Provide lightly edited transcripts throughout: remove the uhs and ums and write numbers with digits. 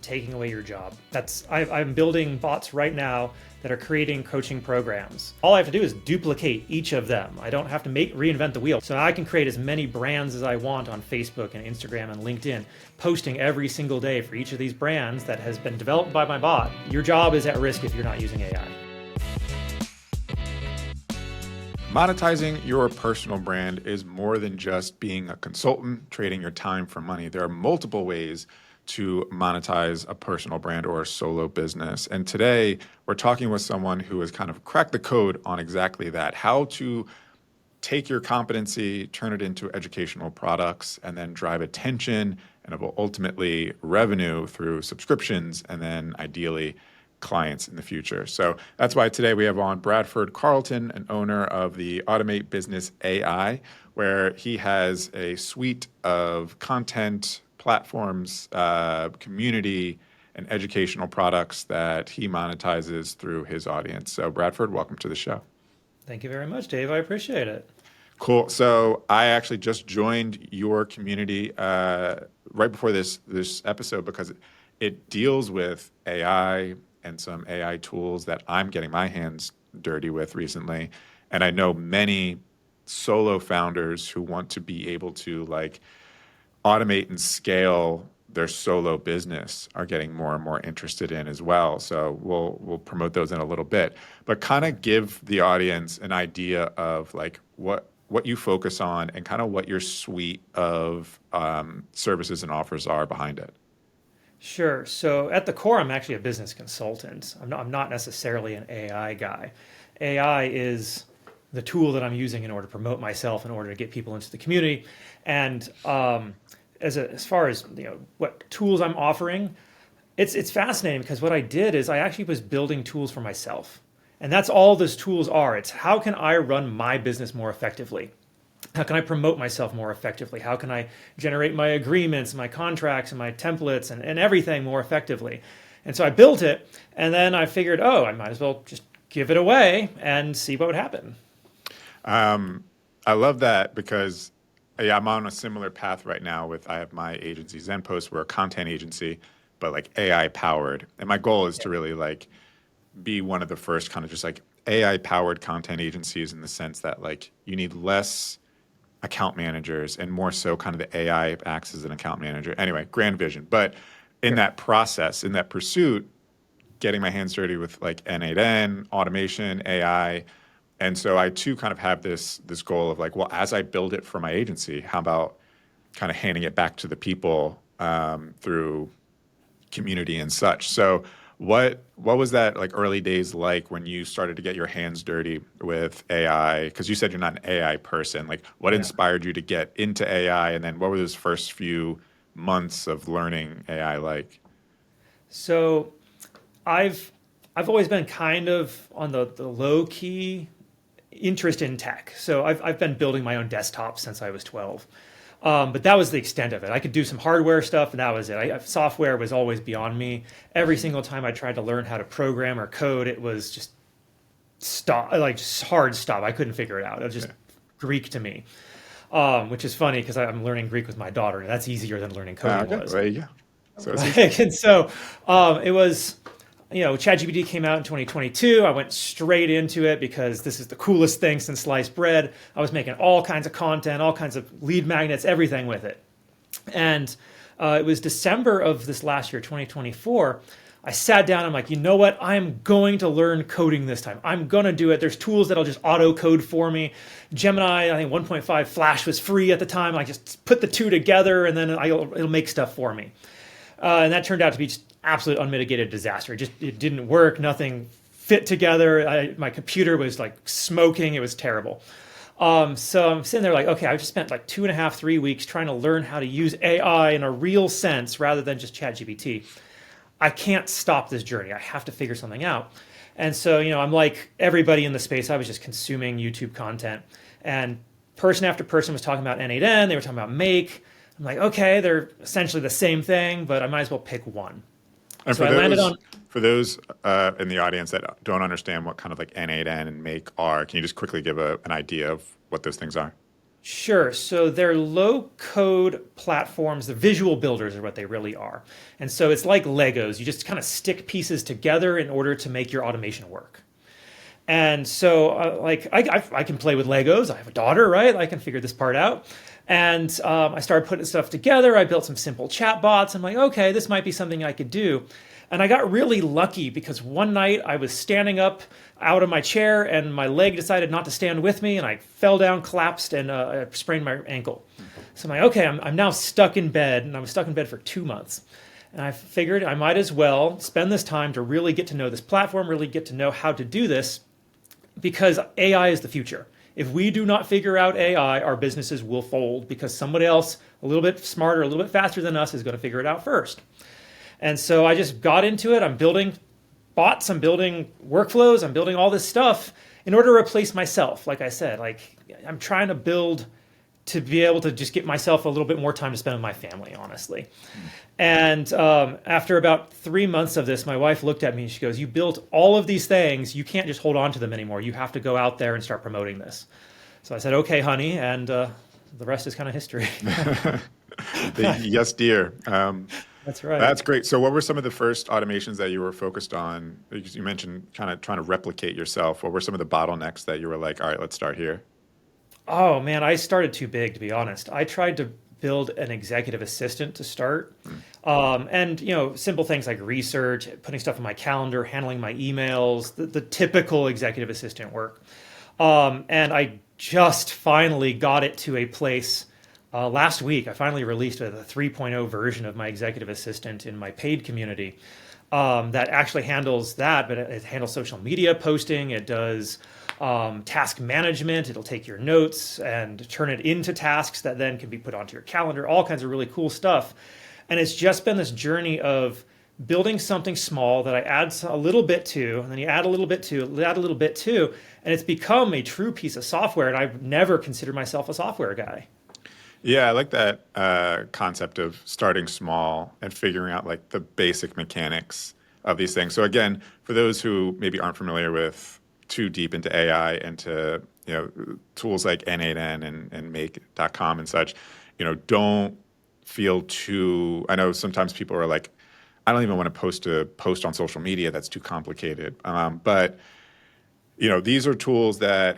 taking away your job. I'm building bots right now that are creating coaching programs. All I have to do is duplicate each of them. I don't have to reinvent the wheel. So I can create as many brands as I want on Facebook and Instagram and LinkedIn, posting every single day for each of these brands that has been developed by my bot. Your job is at risk if you're not using AI. Monetizing your personal brand is more than just being a consultant, trading your time for money. There are multiple ways to monetize a personal brand or a solo business. And today we're talking with someone who has kind of cracked the code on exactly that, how to take your competency, turn it into educational products, and then drive attention and ultimately revenue through subscriptions and then ideally clients in the future. So that's why today we have on Bradford Carlton, an owner of the Automate Business AI, where he has a suite of content platforms, community, and educational products that he monetizes through his audience. So Bradford, welcome to the show. Thank you very much, Dave. I appreciate it. Cool. So I actually just joined your community right before this episode because it deals with AI and some AI tools that I'm getting my hands dirty with recently. And I know many solo founders who want to be able to automate and scale their solo business are getting more and more interested in as well. So we'll promote those in a little bit, but kind of give the audience an idea of what you focus on and kind of what your suite of services and offers are behind it. Sure. So at the core, I'm actually a business consultant. I'm not necessarily an AI guy. AI is the tool that I'm using in order to promote myself, in order to get people into the community. And as far as what tools I'm offering, it's fascinating because what I did is I actually was building tools for myself. And that's all those tools are. It's how can I run my business more effectively? How can I promote myself more effectively? How can I generate my agreements, my contracts, and my templates and everything more effectively? And so I built it, and then I figured, I might as well just give it away and see what would happen. I love that because I'm on a similar path right now I have my agency, ZenPost. We're a content agency, but AI powered. And my goal is to really be one of the first kind of just AI powered content agencies in the sense that you need less account managers and more so kind of the AI acts as an account manager. Anyway, grand vision. But in that process, in that pursuit, getting my hands dirty with N8N, automation, AI. And so I too kind of have this goal of as I build it for my agency, how about kind of handing it back to the people through community and such. So what was that early days when you started to get your hands dirty with AI? Because you said you're not an AI person. What inspired you to get into AI, and then what were those first few months of learning AI like? So I've always been kind of on the low key interest in tech. So I've been building my own desktop since I was 12. But that was the extent of it. I could do some hardware stuff, and that was it. Software was always beyond me. Every single time I tried to learn how to program or code, it was just just hard stop. I couldn't figure it out. It was just Greek to me, which is funny because I'm learning Greek with my daughter, and that's easier than learning coding was. There you go. So and so it was, ChatGPT came out in 2022. I went straight into it because this is the coolest thing since sliced bread. I was making all kinds of content, all kinds of lead magnets, everything with it. And it was December of this last year, 2024. I sat down. I'm like, you know what? I'm going to learn coding this time. I'm going to do it. There's tools that'll just auto code for me. Gemini, I think 1.5 Flash was free at the time. I just put the two together and then it'll make stuff for me. And that turned out to be just absolute unmitigated disaster. It didn't work. Nothing fit together. My computer was smoking. It was terrible. So I'm sitting there okay, I've just spent 2.5, 3 weeks trying to learn how to use AI in a real sense rather than just ChatGPT. I can't stop this journey. I have to figure something out. And so, I'm like everybody in the space. I was just consuming YouTube content, and person after person was talking about N8N. They were talking about Make. I'm like, okay, they're essentially the same thing, but I might as well pick one. And so I landed on. For those in the audience that don't understand what kind of N8N and Make are, can you just quickly give an idea of what those things are? Sure. So they're low code platforms. The visual builders are what they really are. And so it's like Legos. You just kind of stick pieces together in order to make your automation work. And so, like, I can play with Legos. I have a daughter, right? I can figure this part out. And I started putting stuff together. I built some simple chat bots. I'm like, okay, this might be something I could do. And I got really lucky because one night I was standing up out of my chair and my leg decided not to stand with me. And I fell down, collapsed, and I sprained my ankle. So I'm like, okay, I'm now stuck in bed. And I was stuck in bed for 2 months. And I figured I might as well spend this time to really get to know this platform, really get to know how to do this, because AI is the future. If we do not figure out AI, our businesses will fold because somebody else a little bit smarter, a little bit faster than us is going to figure it out first. And so I just got into it. I'm building bots, I'm building workflows, I'm building all this stuff in order to replace myself. Like I said, like I'm trying to build to be able to just get myself a little bit more time to spend with my family, honestly. And after about 3 months of this, my wife looked at me and she goes, "You built all of these things. You can't just hold on to them anymore. You have to go out there and start promoting this." So I said, "Okay, honey." And the rest is kind of history. Yes, dear. That's right. That's great. So what were some of the first automations that you were focused on? Because you mentioned kind of trying to replicate yourself. What were some of the bottlenecks that you were like, all right, let's start here? Oh man, I started too big, to be honest. I tried to build an executive assistant to start. And simple things like research, putting stuff in my calendar, handling my emails, the typical executive assistant work. And I just finally got it to a place last week. I finally released a 3.0 version of my executive assistant in my paid community that actually handles that, but it handles social media posting. It does task management. It'll take your notes and turn it into tasks that then can be put onto your calendar, all kinds of really cool stuff. And it's just been this journey of building something small that I add a little bit to, and then you add a little bit to, add a little bit to, and it's become a true piece of software. And I've never considered myself a software guy. Yeah, I like that concept of starting small and figuring out like the basic mechanics of these things. So again, for those who maybe aren't familiar with too deep into AI and to tools like N8N and Make.com and such, don't feel too. I know sometimes people are like, I don't even want to post a post on social media that's too complicated. But these are tools that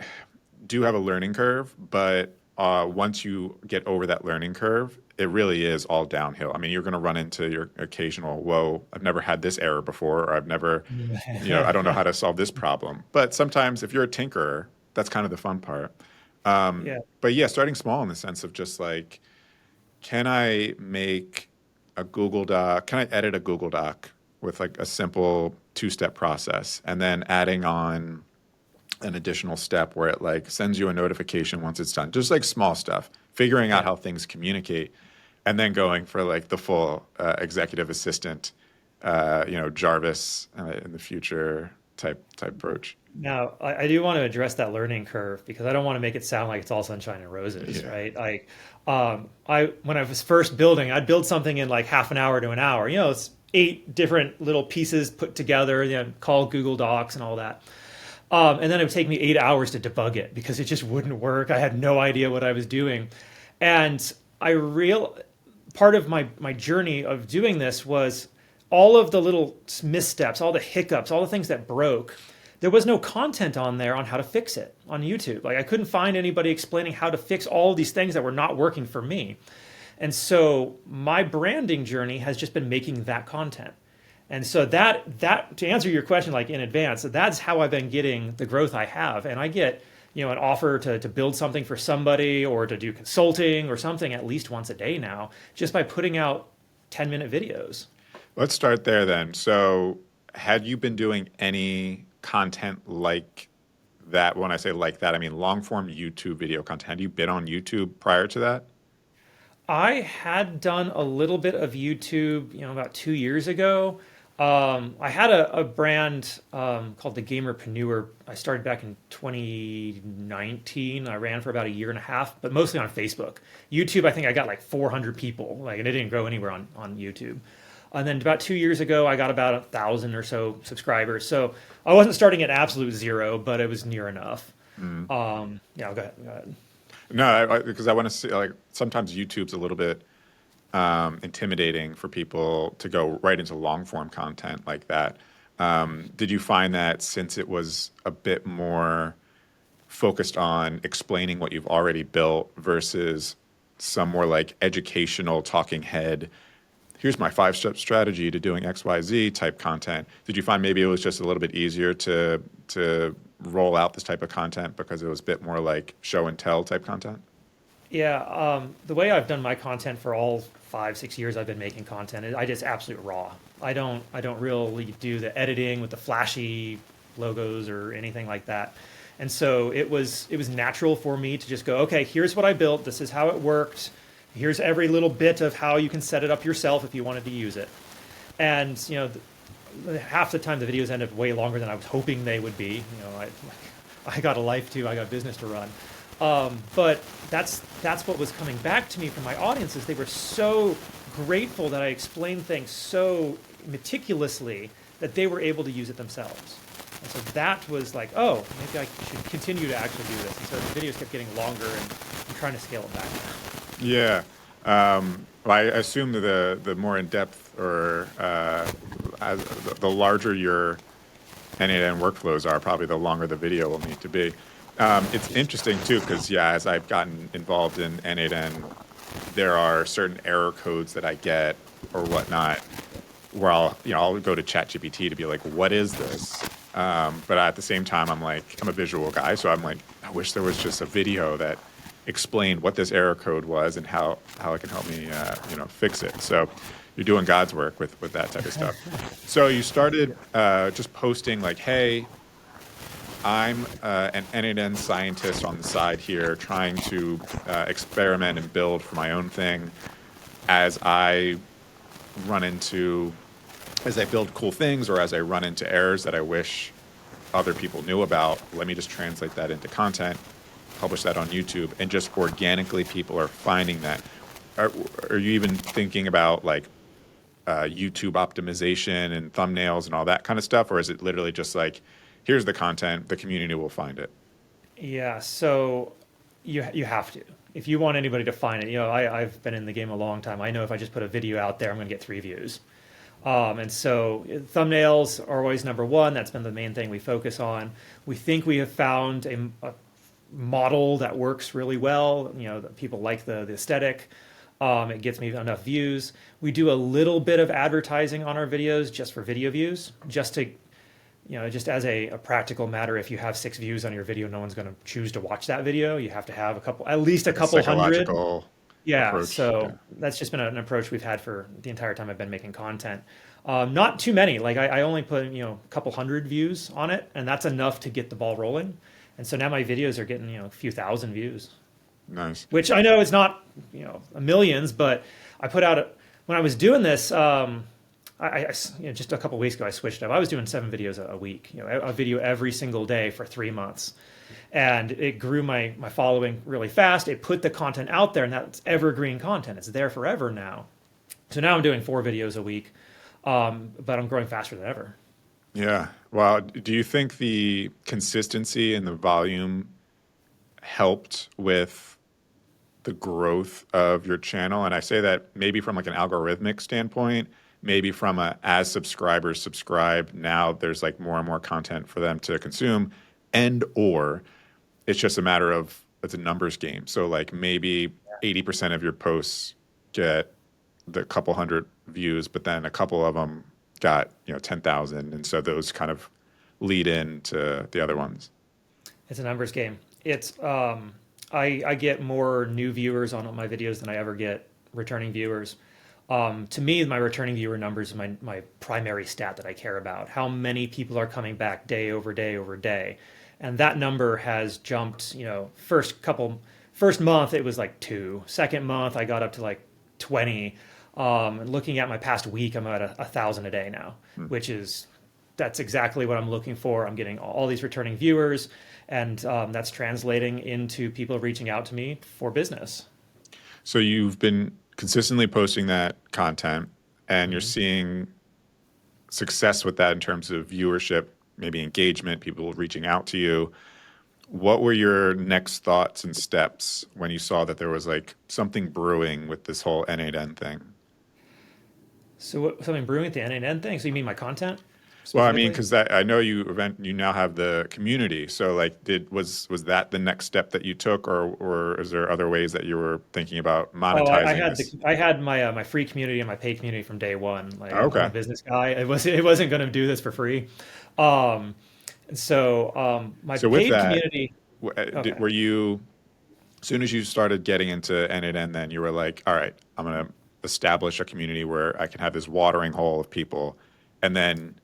do have a learning curve, but once you get over that learning curve, it really is all downhill. I mean, you're going to run into your occasional, whoa, I've never had this error before, or I've never, I don't know how to solve this problem. But sometimes if you're a tinkerer, that's kind of the fun part. Yeah. But yeah, starting small in the sense of just like, can I make a Google Doc? Can I edit a Google Doc with like a simple two-step process and then adding on an additional step where it like sends you a notification once it's done, just like small stuff, figuring out how things communicate, and then going for like the full executive assistant, Jarvis in the future type approach. Now, I do want to address that learning curve because I don't want to make it sound like it's all sunshine and roses, Yeah. right? Like, when I was first building, I'd build something in like half an hour to an hour. It's 8 different little pieces put together, called Google Docs and all that. And then it would take me 8 hours to debug it because it just wouldn't work. I had no idea what I was doing. And part of my journey of doing this was all of the little missteps, all the hiccups, all the things that broke. There was no content on there on how to fix it on YouTube. Like I couldn't find anybody explaining how to fix all of these things that were not working for me. And so my branding journey has just been making that content. And so that to answer your question, like in advance, that's how I've been getting the growth I have. And I get, an offer to build something for somebody or to do consulting or something at least once a day now, just by putting out 10-minute videos. Let's start there then. So had you been doing any content like that? When I say like that, I mean long form YouTube video content. Had you been on YouTube prior to that? I had done a little bit of YouTube, about 2 years ago. I had a brand called the Gamerpreneur. I started back in 2019. I ran for about a year and a half, but mostly on Facebook. YouTube, I think I got like 400 people, and it didn't grow anywhere on YouTube. And then about 2 years ago, I got about 1,000 or so subscribers. So I wasn't starting at absolute zero, but it was near enough. Go ahead. No, because I want to see, like, sometimes YouTube's a little bit intimidating for people to go right into long form content like that. Did you find that since it was a bit more focused on explaining what you've already built versus some more like educational talking head, here's my 5-step strategy to doing XYZ type content. Did you find maybe it was just a little bit easier to roll out this type of content because it was a bit more like show and tell type content? Yeah, the way I've done my content for all 5, 6 years I've been making content, I just absolute raw. I don't really do the editing with the flashy logos or anything like that. And so it was natural for me to just go, okay, here's what I built. This is how it worked. Here's every little bit of how you can set it up yourself if you wanted to use it. And half the time the videos end up way longer than I was hoping they would be. I got a life too. I got business to run. But that's what was coming back to me from my audiences. They were so grateful that I explained things so meticulously that they were able to use it themselves. And so that was like, oh, maybe I should continue to actually do this. And so the videos kept getting longer, and I'm trying to scale it back now. Yeah. Well, I assume that the more in depth or the larger your N8N workflows are, probably the longer the video will need to be. It's interesting too, because yeah, as I've gotten involved in N8N, there are certain error codes that I get or whatnot, where I'll go to ChatGPT to be like, what is this? But at the same time, I'm a visual guy, so I'm like, I wish there was just a video that explained what this error code was and how it can help me, fix it. So you're doing God's work with that type of stuff. So you started just posting like, hey, I'm an N8N scientist on the side here, trying to experiment and build for my own thing. As I build cool things, or as I run into errors that I wish other people knew about, let me just translate that into content, publish that on YouTube, and just organically people are finding that. Are you even thinking about like YouTube optimization and thumbnails and all that kind of stuff, or is it literally just like, here's the content, the community will find it? Yeah, so you have to. If you want anybody to find it, I've been in the game a long time. I know if I just put a video out there, I'm going to get 3 views. And so thumbnails are always number one. That's been the main thing we focus on. We think we have found a model that works really well. That people like the aesthetic. It gets me enough views. We do a little bit of advertising on our videos just for video views, just to, just as a practical matter. If you have 6 views on your video, no one's going to choose to watch that video. You have to have at least a couple hundred. Psychological Yeah, approach. so Yeah. that's just been an approach we've had for the entire time I've been making content. Not too many. Like I only put a couple hundred views on it, and that's enough to get the ball rolling. And so now my videos are getting a few thousand views, Nice. which I know is not millions, but I put out when I was doing this. Just a couple weeks ago I switched up. I was doing 7 videos a week, a video every single day for 3 months. And it grew my following really fast. It put the content out there, and that's evergreen content. It's there forever now. So now I'm doing 4 videos a week, but I'm growing faster than ever. Yeah. Well, do you think the consistency and the volume helped with the growth of your channel? And I say that maybe from like an algorithmic standpoint, maybe from as subscribers subscribe, now there's like more and more content for them to consume, and or it's just a matter of it's a numbers game. So like maybe 80% of your posts get the couple hundred views, but then a couple of them got 10,000, and so those kind of lead into the other ones. It's a numbers game. It's I get more new viewers on my videos than I ever get returning viewers. To me, my returning viewer numbers is my primary stat that I care about. How many people are coming back day over day over day. And that number has jumped, first month it was like 2. Second month I got up to like 20. And looking at my past week, I'm at 1,000 a day now, that's exactly what I'm looking for. I'm getting all these returning viewers, and that's translating into people reaching out to me for business. So you've been consistently posting that content, and you're seeing success with that in terms of viewership, maybe engagement, people reaching out to you. what were your next thoughts and steps when you saw that there was like something brewing with this whole N8N thing? So something brewing at the N8N thing? So you mean my content Well, I mean, specifically? because that I know you now have the community. So like, was that the next step that you took, or is there other ways that you were thinking about Oh, I monetizing had this? I had my my free community and my paid community from day one. Like I'm a Okay. business guy. It wasn't going to do this for free. Um, and so my So with paid that, community. Okay. were you, as soon as you started getting into N8N, then you were like, all right, I'm gonna establish a community where I can have this watering hole of people, and then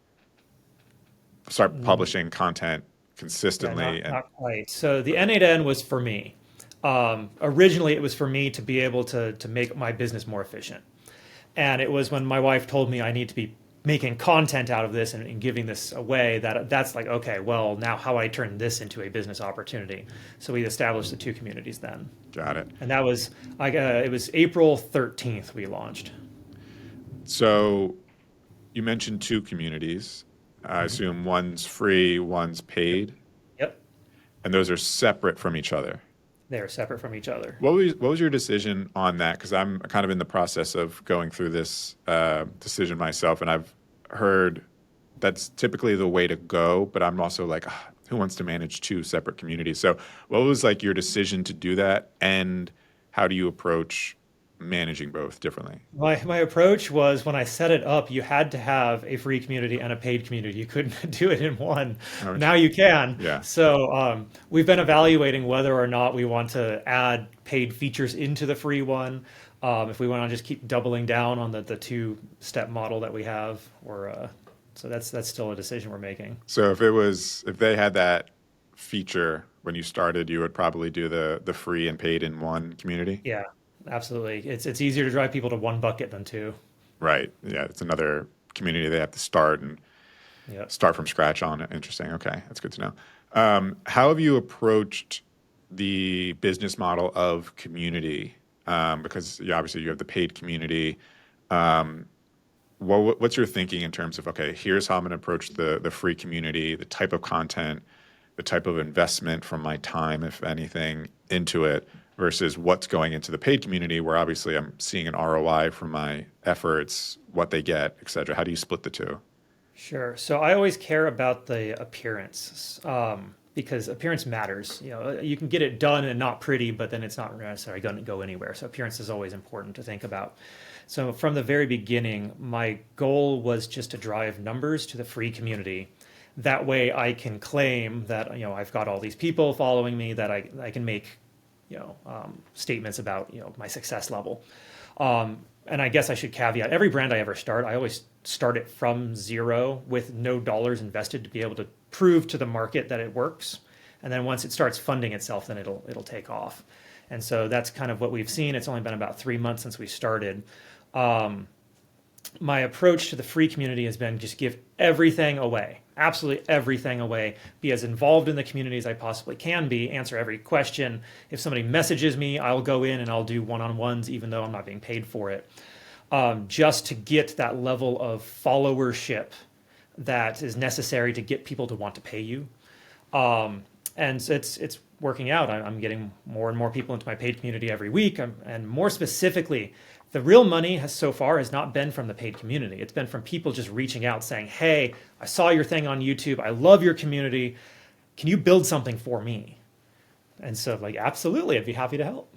start Mm, publishing content yeah, consistently. And not quite. So the N8N was for me. Originally, it was for me to be able to make my business more efficient. And it was when my wife told me I need to be making content out of this and giving this away that's like, okay, well, now how I turn this into a business opportunity. So we established the two communities then. got it. And that was like, it was April 13th we launched. So you mentioned two communities. I Mhm. assume one's free, one's paid, Yep. and those are separate from each other. They're separate from each other. What was your decision on that? Because I'm kind of in the process of going through this decision myself, and I've heard that's typically the way to go. But I'm also like, "Ah, who wants to manage two separate communities?" So, what was like your decision to do that, and how do you approach managing both differently? My approach was when I set it up, you had to have a free community and a paid community. You couldn't do it in one. Oh, Now you can. yeah. So we've been evaluating whether or not we want to add paid features into the free one. If we want to just keep doubling down on the two-step model that we have, or so that's still a decision we're making. So if they had that feature when you started, you would probably do the free and paid in one community. Yeah, absolutely. It's easier to drive people to one bucket than two. Right. Yeah, it's another community they have to start and Yep. start from scratch on. Interesting. Okay, that's good to know. How have you approached the business model of community? Because obviously you have the paid community. What's your thinking in terms of, okay, here's how I'm going to approach the free community, the type of content, the type of investment from my time, if anything, into it, versus what's going into the paid community, where obviously I'm seeing an ROI from my efforts, what they get, et cetera. How do you split the two? Sure. So I always care about the appearance, because appearance matters. You know, you can get it done and not pretty, but then it's not necessarily going to go anywhere. So appearance is always important to think about. So from the very beginning, my goal was just to drive numbers to the free community. That way I can claim that, I've got all these people following me, that I can make, statements about, my success level. And I guess I should caveat every brand I ever start, I always start it from zero with no dollars invested to be able to prove to the market that it works. And then once it starts funding itself, then it'll take off. And so that's kind of what we've seen. It's only been about 3 months since we started. My approach to the free community has been just give everything away, absolutely everything away, be as involved in the community as I possibly can be, answer every question. If somebody messages me, I'll go in and I'll do one-on-ones, even though I'm not being paid for it, just to get that level of followership that is necessary to get people to want to pay you. And so it's working out. I'm getting more and more people into my paid community every week. And more specifically, the real money has so far has not been from the paid community. It's been from people just reaching out saying, "Hey, I saw your thing on YouTube. I love your community. Can you build something for me?" And so, like, absolutely, I'd be happy to help.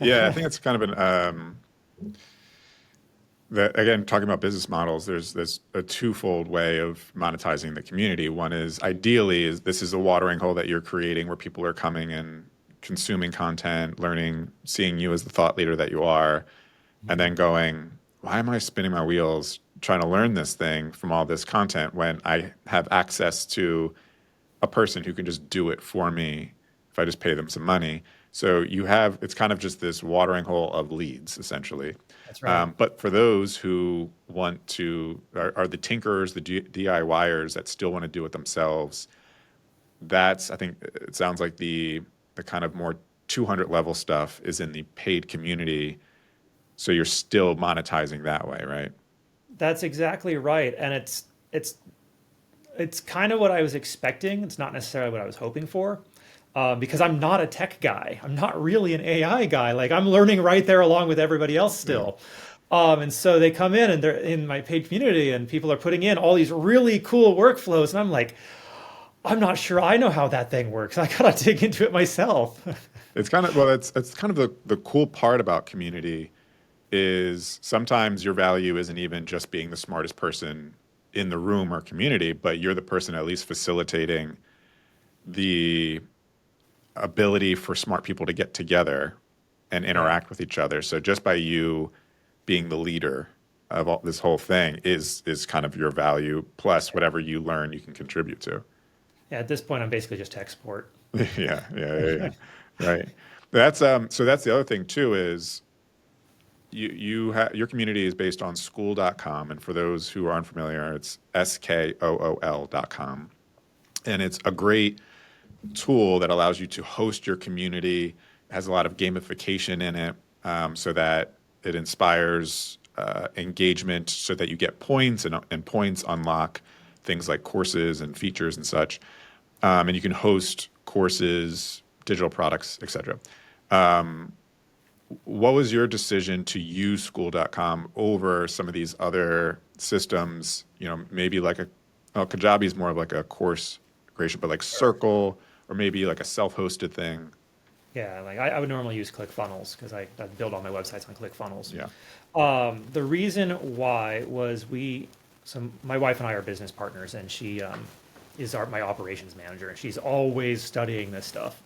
Yeah, I think it's kind of an again, talking about business models, there's a twofold way of monetizing the community. One is ideally is this is a watering hole that you're creating where people are coming and consuming content, learning, seeing you as the thought leader that you are, and then going, why am I spinning my wheels trying to learn this thing from all this content when I have access to a person who can just do it for me if I just pay them some money. So it's kind of just this watering hole of leads, essentially. That's right. But for those who are the tinkerers, the DIYers that still want to do it themselves, I think it sounds like the kind of more 200 level stuff is in the paid community. So you're still monetizing that way, right? That's exactly right. And it's kind of what I was expecting. It's not necessarily what I was hoping for. because I'm not a tech guy. I'm not really an AI guy. Like I'm learning right there along with everybody else Yeah. still. And so they come in and they're in my paid community and people are putting in all these really cool workflows. And I'm like, I'm not sure I know how that thing works. I gotta dig into it myself. It's kind of, well, it's kind of the cool part about community is sometimes your value isn't even just being the smartest person in the room or community, but you're the person at least facilitating the ability for smart people to get together and Yeah. interact with each other. So just by you being the leader of all, this whole thing is kind of your value plus whatever you learn you can contribute to. Yeah, at this point, I'm basically just tech support. Yeah. Right. That's so that's the other thing too is your community is based on school.com, and for those who are unfamiliar, it's skool.com. And it's a great tool that allows you to host your community. It has a lot of gamification in it, so that it inspires engagement, so that you get points, and points unlock things like courses and features and such. And you can host courses, digital products, etc. What was your decision to use school.com over some of these other systems? You know, maybe like well, Kajabi is more of like a course creation, but like Circle or maybe like a self-hosted thing. Yeah, like I would normally use ClickFunnels because I build all my websites on ClickFunnels. Yeah. The reason why was so my wife and I are business partners, and she is my operations manager, and she's always studying this stuff.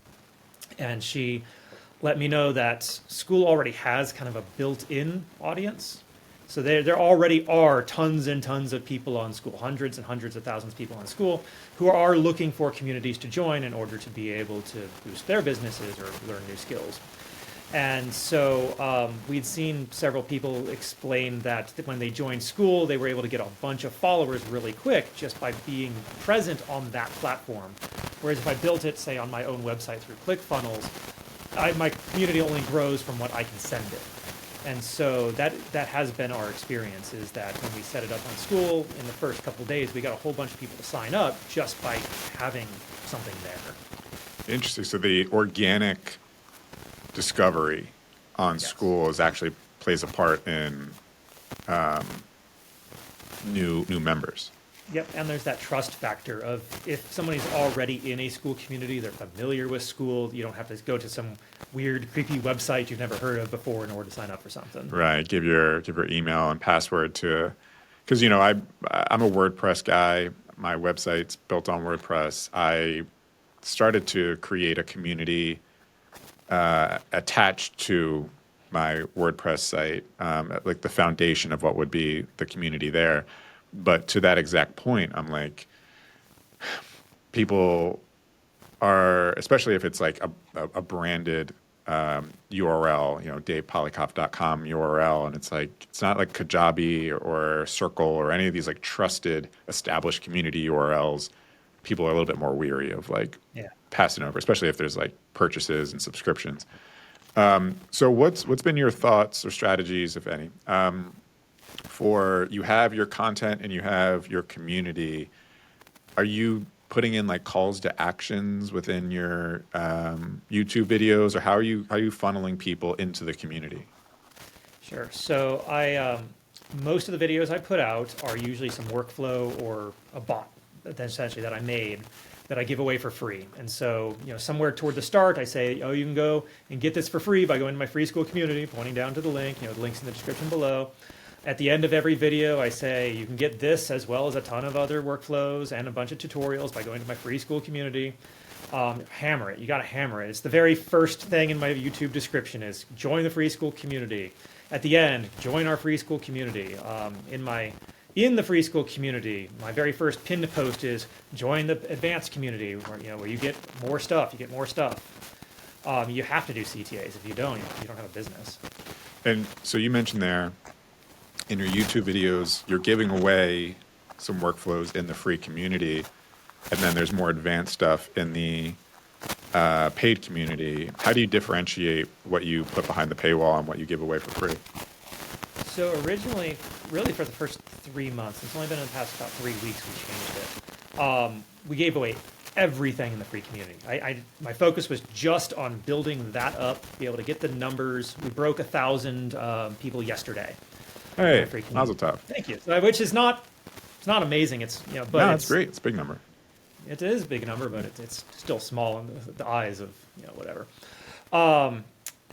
And she let me know that school already has kind of a built-in audience. So there already are tons and tons of people on school, hundreds and hundreds of thousands of people on school who are looking for communities to join in order to be able to boost their businesses or learn new skills. And so we'd seen several people explain that when they joined school, they were able to get a bunch of followers really quick just by being present on that platform. Whereas if I built it, say, on my own website through ClickFunnels, my community only grows from what I can send it. And so that has been our experience, is that when we set it up on school, in the first couple of days, we got a whole bunch of people to sign up just by having something there. Interesting. So the organic discovery on Yes. school is actually plays a part in new members. Yep, and there's that trust factor of if somebody's already in a school community, they're familiar with school, you don't have to go to some weird, creepy website you've never heard of before in order to sign up for something. Right. Give your email and password to, because you know I'm a WordPress guy. My website's built on WordPress. I started to create a community attached to my WordPress site, like the foundation of what would be the community there. But to that exact point, I'm like, people are, especially if it's like a branded URL, you know, davepolikoff.com URL, and it's like, it's not like Kajabi or Circle or any of these like trusted, established community URLs. People are a little bit more weary of like Yeah. passing over, especially if there's like purchases and subscriptions. So what's been your thoughts or strategies, if any, for you have your content and you have your community? Are you putting in like calls to actions within your YouTube videos, or how are you funneling people into the community? Sure. So most of the videos I put out are usually some workflow or a bot, essentially, that I made that I give away for free. And so, you know, somewhere toward the start, I say, oh, you can go and get this for free by going to my free school community, pointing down to the link. You know, the link's in the description below. At the end of every video, I say you can get this as well as a ton of other workflows and a bunch of tutorials by going to my free school community. Hammer it. You got to hammer it. It's the very first thing in my YouTube description is join the free school community. At the end, join our free school community. In the free school community, my very first pinned post is join the advanced community, where you get more stuff. You get more stuff. You have to do CTAs. If you don't, you don't have a business. And so you mentioned there in your YouTube videos, you're giving away some workflows in the free community, and then there's more advanced stuff in the paid community. How do you differentiate what you put behind the paywall and what you give away for free? So originally, really for the first 3 months, it's only been in the past about 3 weeks we changed it. We gave away everything in the free community. My focus was just on building that up, be able to get the numbers. We broke 1,000 people yesterday. Hey, mazel tov. Thank you. So, which is not, it's not amazing. It's, you know, but No, it's great. It's a big number. It is a big number, but it's still small in the eyes of, you know, whatever.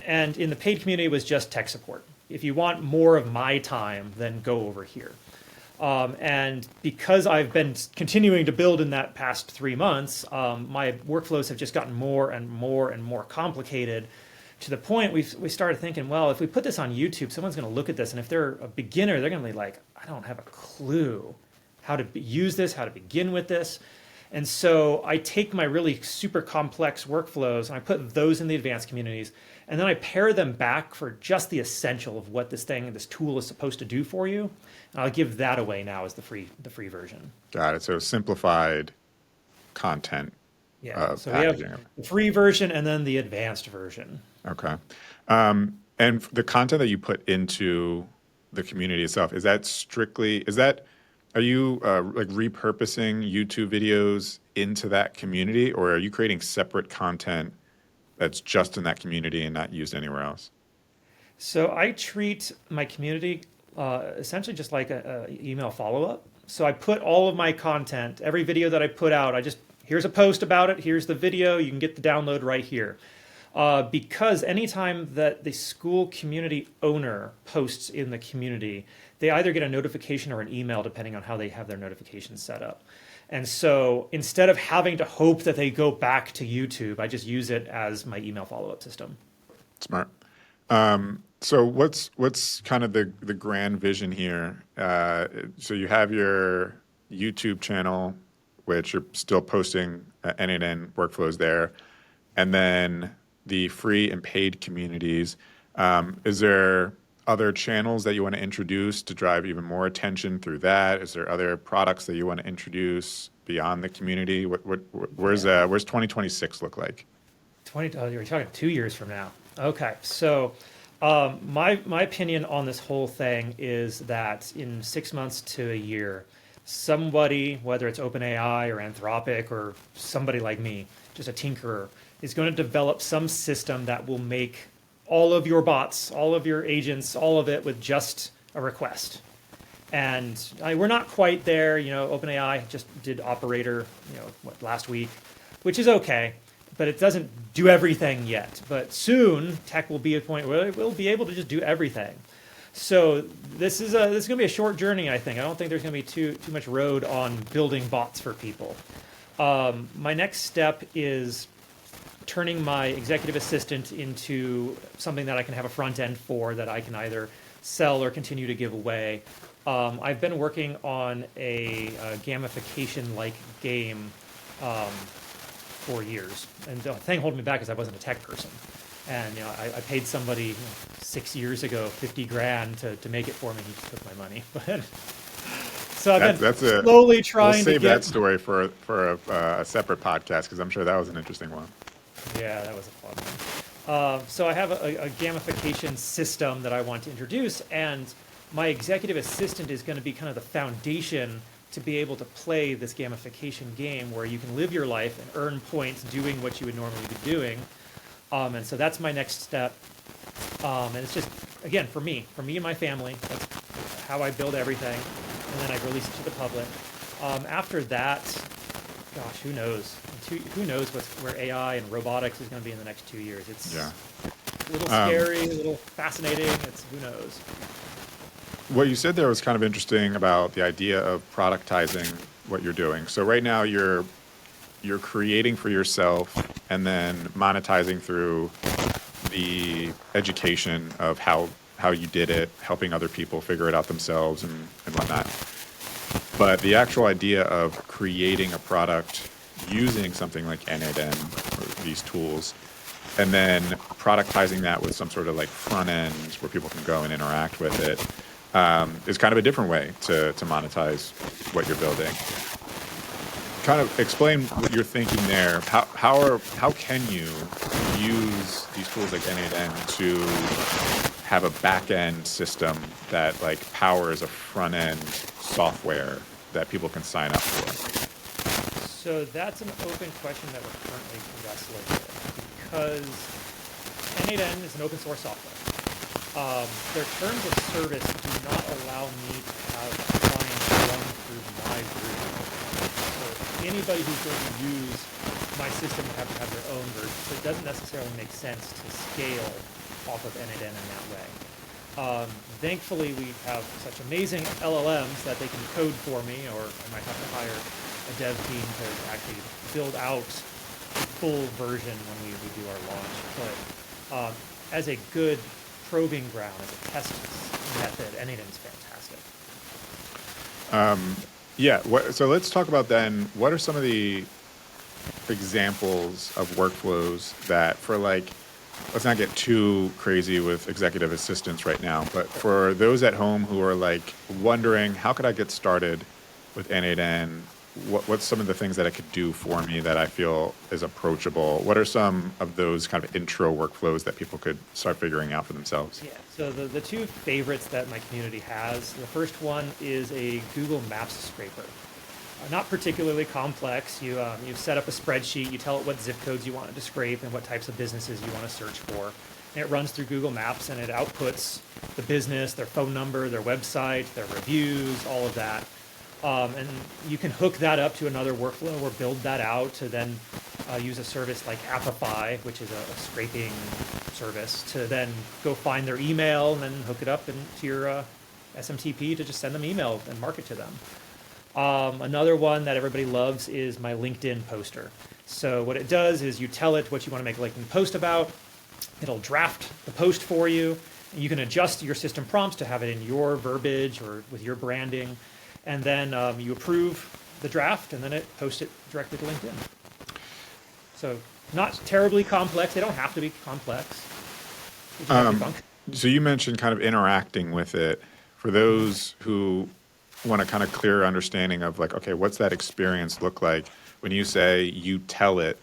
And in the paid community was just tech support. If you want more of my time, then go over here. And because I've been continuing to build in that past 3 months, my workflows have just gotten more and more and more complicated, to the point we started thinking, well, if we put this on YouTube, someone's going to look at this, and if they're a beginner, they're going to be like, I don't have a clue how to use this, how to begin with this. And so I take my really super complex workflows and I put those in the advanced communities, and then I pair them back for just the essential of what this tool is supposed to do for you. And I'll give that away now as the free version. Got it. So simplified content. Yeah. So we have the free version and then the advanced version. Okay. And the content that you put into the community itself, are you like repurposing YouTube videos into that community, or are you creating separate content that's just in that community and not used anywhere else? So I treat my community essentially just like a email follow-up. So I put all of my content, every video that I put out, here's a post about it, here's the video, you can get the download right here. Because anytime that the school community owner posts in the community, they either get a notification or an email, depending on how they have their notifications set up. And so instead of having to hope that they go back to YouTube, I just use it as my email follow-up system. Smart. So what's kind of the grand vision here? So you have your YouTube channel, which you're still posting N8N workflows there, and then the free and paid communities. Is there other channels that you want to introduce to drive even more attention through that? Is there other products that you want to introduce beyond the community? Where's 2026 look like? You're talking 2 years from now. Okay, so my opinion on this whole thing is that in 6 months to a year, somebody, whether it's OpenAI or Anthropic or somebody like me, just a tinkerer, is going to develop some system that will make all of your bots, all of your agents, all of it with just a request. And we're not quite there. You know, OpenAI just did Operator, last week, which is okay, but it doesn't do everything yet. But soon, tech will be at a point where it will be able to just do everything. So this is going to be a short journey, I think. I don't think there's going to be too much road on building bots for people. My next step is turning my executive assistant into something that I can have a front end for, that I can either sell or continue to give away. I've been working on a gamification-like game for years, and the thing holding me back is I wasn't a tech person. And I paid somebody 6 years ago $50,000 to make it for me. He just took my money. So I've been slowly trying to get... We'll save that story for a separate podcast, because I'm sure that was an interesting one. Yeah, that was a fun one. So I have a gamification system that I want to introduce, and my executive assistant is going to be kind of the foundation to be able to play this gamification game where you can live your life and earn points doing what you would normally be doing. And so that's my next step. And it's just, again, for me and my family, that's how I build everything. And then I release it to the public. After that, gosh, who knows? Who knows where AI and robotics is going to be in the next 2 years? It's a little scary, a little fascinating. Who knows? What you said there was kind of interesting about the idea of productizing what you're doing. So right now you're creating for yourself and then monetizing through the education of how you did it, helping other people figure it out themselves and whatnot. But the actual idea of creating a product using something like N8N or these tools, and then productizing that with some sort of like front end where people can go and interact with it, is kind of a different way to monetize what you're building. Kind of explain what you're thinking there. How can you use these tools like N8N to have a back-end system that like powers a front-end software that people can sign up for? So that's an open question that we're currently wrestling with because N8N is an open source software. Their terms of service do not allow me to have clients run through my group. So anybody who's going to use my system would have to have their own version. So it doesn't necessarily make sense to scale off of N8N in that way. Thankfully, we have such amazing LLMs that they can code for me, or I might have to hire a dev team to actually build out the full version when we do our launch. But as a good proving ground, as a test method, N8N is fantastic. Yeah. So let's talk about then, what are some of the examples of workflows that for like, let's not get too crazy with executive assistants right now, but for those at home who are like wondering, how could I get started with N8N? What's some of the things that it could do for me that I feel is approachable? What are some of those kind of intro workflows that people could start figuring out for themselves? Yeah, so the two favorites that my community has, the first one is a Google Maps scraper. Not particularly complex. You set up a spreadsheet, you tell it what zip codes you want it to scrape and what types of businesses you want to search for. And it runs through Google Maps and it outputs the business, their phone number, their website, their reviews, all of that. And you can hook that up to another workflow or build that out to then use a service like Appify, which is a scraping service, to then go find their email and then hook it up into your SMTP to just send them email and market to them. Another one that everybody loves is my LinkedIn poster. So what it does is you tell it what you want to make a LinkedIn post about. It'll draft the post for you. You can adjust your system prompts to have it in your verbiage or with your branding. And then you approve the draft, and then it posts it directly to LinkedIn. So not terribly complex. They don't have to be complex. They just have to function. So you mentioned kind of interacting with it. For those who want a kind of clearer understanding of like, okay, what's that experience look like when you say you tell it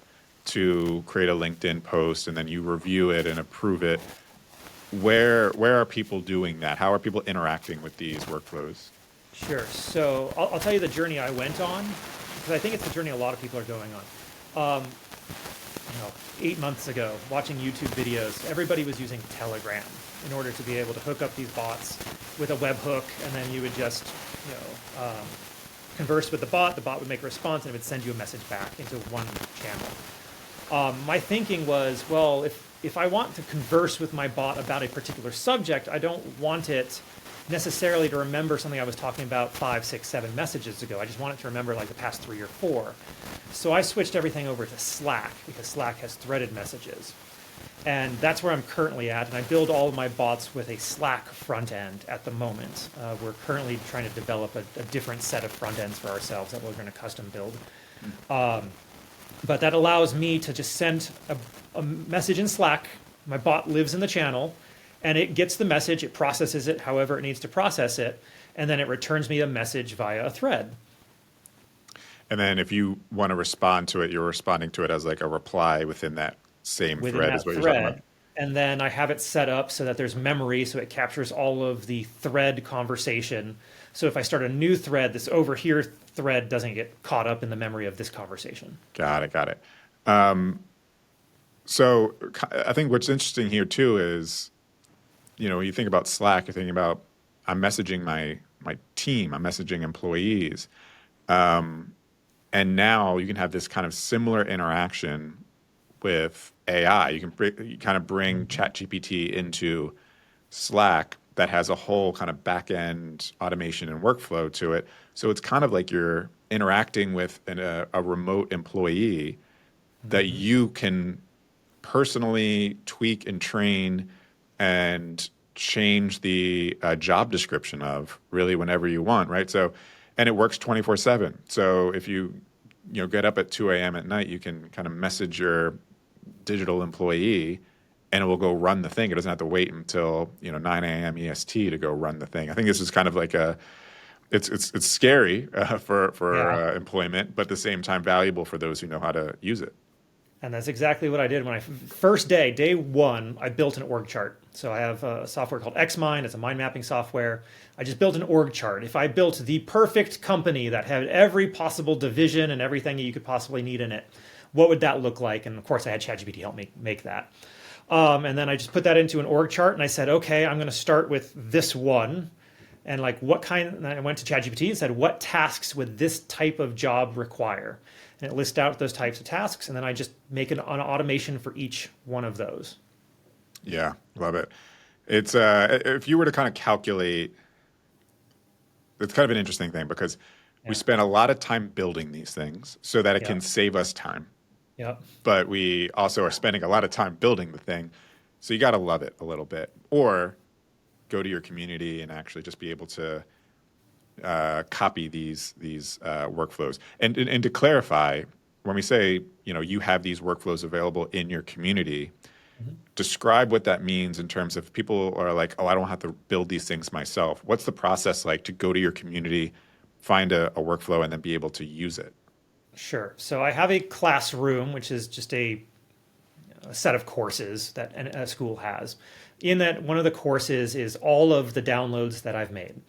to create a LinkedIn post and then you review it and approve it? Where are people doing that? How are people interacting with these workflows? Sure. So I'll tell you the journey I went on, because I think it's the journey a lot of people are going on. 8 months ago, watching YouTube videos, everybody was using Telegram in order to be able to hook up these bots with a webhook, and then you would just, converse with the bot. The bot would make a response, and it would send you a message back into one channel. My thinking was, well, if I want to converse with my bot about a particular subject, I don't want it necessarily to remember something I was talking about 5, 6, 7 messages ago. I just want it to remember like the past 3 or 4. So I switched everything over to Slack because Slack has threaded messages. And that's where I'm currently at. And I build all of my bots with a Slack front end at the moment. We're currently trying to develop a different set of front ends for ourselves that we're going to custom build. But that allows me to just send a message in Slack. My bot lives in the channel. And it gets the message, it processes it however it needs to process it, and then it returns me a message via a thread. And then if you want to respond to it, you're responding to it as like a reply within that same thread is what you're talking about. And then I have it set up so that there's memory, so it captures all of the thread conversation. So if I start a new thread, this over here thread doesn't get caught up in the memory of this conversation. Got it. So I think what's interesting here too is, when you think about Slack, you're thinking about, I'm messaging my team, I'm messaging employees. And now you can have this kind of similar interaction with AI. You kind of bring ChatGPT into Slack that has a whole kind of back-end automation and workflow to it. So it's kind of like you're interacting with a remote employee that you can personally tweak and train and change the job description of really whenever you want, right? So, and it works 24/7. So if you get up at 2 a.m. at night, you can kind of message your digital employee and it will go run the thing. It doesn't have to wait until 9 a.m. EST to go run the thing. I think this is kind of like it's scary for employment, but at the same time valuable for those who know how to use it. And that's exactly what I did when first day one, I built an org chart. So I have a software called Xmind. It's a mind mapping software. I just built an org chart. If I built the perfect company that had every possible division and everything you could possibly need in it, what would that look like? And of course, I had ChatGPT help me make that. And then I just put that into an org chart, and I said, okay, I'm going to start with this one. And like what kind, and I went to ChatGPT and said, what tasks would this type of job require? And it lists out those types of tasks, and then I just make an automation for each one of those. Yeah, love it. It's if you were to kind of calculate, it's kind of an interesting thing because we spend a lot of time building these things so that it can save us time. Yep. But we also are spending a lot of time building the thing. So you got to love it a little bit, or go to your community and actually just be able to copy these workflows. And to clarify, when we say, you have these workflows available in your community, describe what that means in terms of people are like, oh, I don't have to build these things myself. What's the process like to go to your community, find a workflow, and then be able to use it? Sure. So I have a classroom, which is just a set of courses that a school has. In that, one of the courses is all of the downloads that I've made.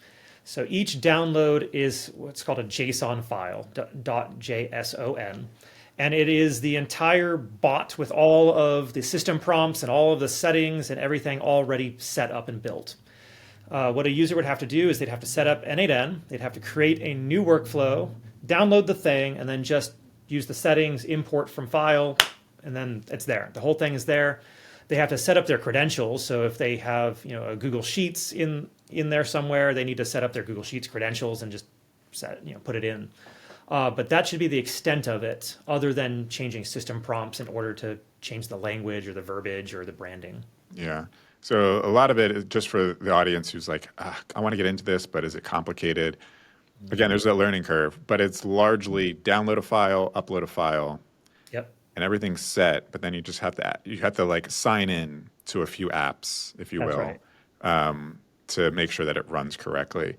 So each download is what's called a JSON file, .json. And it is the entire bot with all of the system prompts and all of the settings and everything already set up and built. What a user would have to do is they'd have to set up N8N, they'd have to create a new workflow, download the thing, and then just use the settings, import from file, and then it's there. The whole thing is there. They have to set up their credentials. So if they have, a Google Sheets in there somewhere, they need to set up their Google Sheets credentials and just put it in. But that should be the extent of it, other than changing system prompts in order to change the language or the verbiage or the branding. Yeah. So a lot of it is just for the audience who's like, I want to get into this, but is it complicated? Again, there's a learning curve, but it's largely download a file, upload a file, Yep. and everything's set. But then you just have to like sign in to a few apps, if you That's will, right. to make sure that it runs correctly.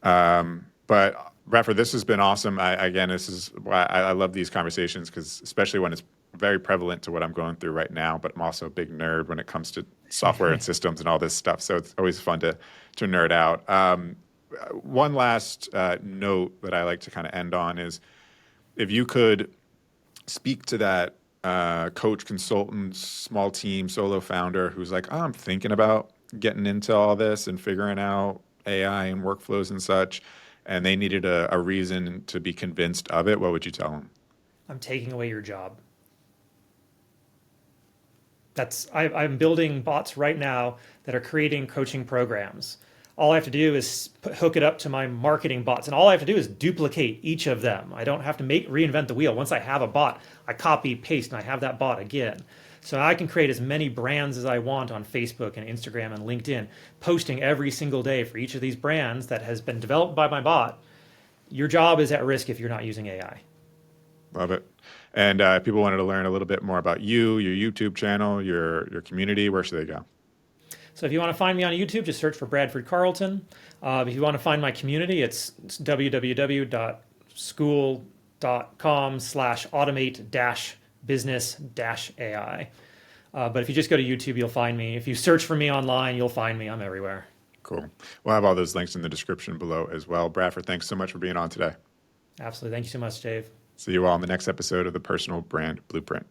But Bradford, this has been awesome. This is why I love these conversations, because especially when it's very prevalent to what I'm going through right now, but I'm also a big nerd when it comes to software and systems and all this stuff. So it's always fun to nerd out. One last note that I like to kind of end on is if you could speak to that coach, consultant, small team, solo founder who's like, oh, I'm thinking about getting into all this and figuring out AI and workflows and such, and they needed a reason to be convinced of it, what would you tell them? I'm taking away your job. I'm building bots right now that are creating coaching programs. All I have to do is hook it up to my marketing bots, and all I have to do is duplicate each of them. I don't have to reinvent the wheel. Once I have a bot, I copy, paste, and I have that bot again. So I can create as many brands as I want on Facebook and Instagram and LinkedIn, posting every single day for each of these brands that has been developed by my bot. Your job is at risk if you're not using AI. Love it. And if people wanted to learn a little bit more about you, your YouTube channel, your community, where should they go? So if you want to find me on YouTube, just search for Bradford Carlton. If you want to find my community, it's www.school.com/automate-business-AI. But if you just go to YouTube, you'll find me. If you search for me online, you'll find me. I'm everywhere. Cool. We'll have all those links in the description below as well. Bradford, thanks so much for being on today. Absolutely. Thank you so much, Dave. See you all in the next episode of the Personal Brand Blueprint.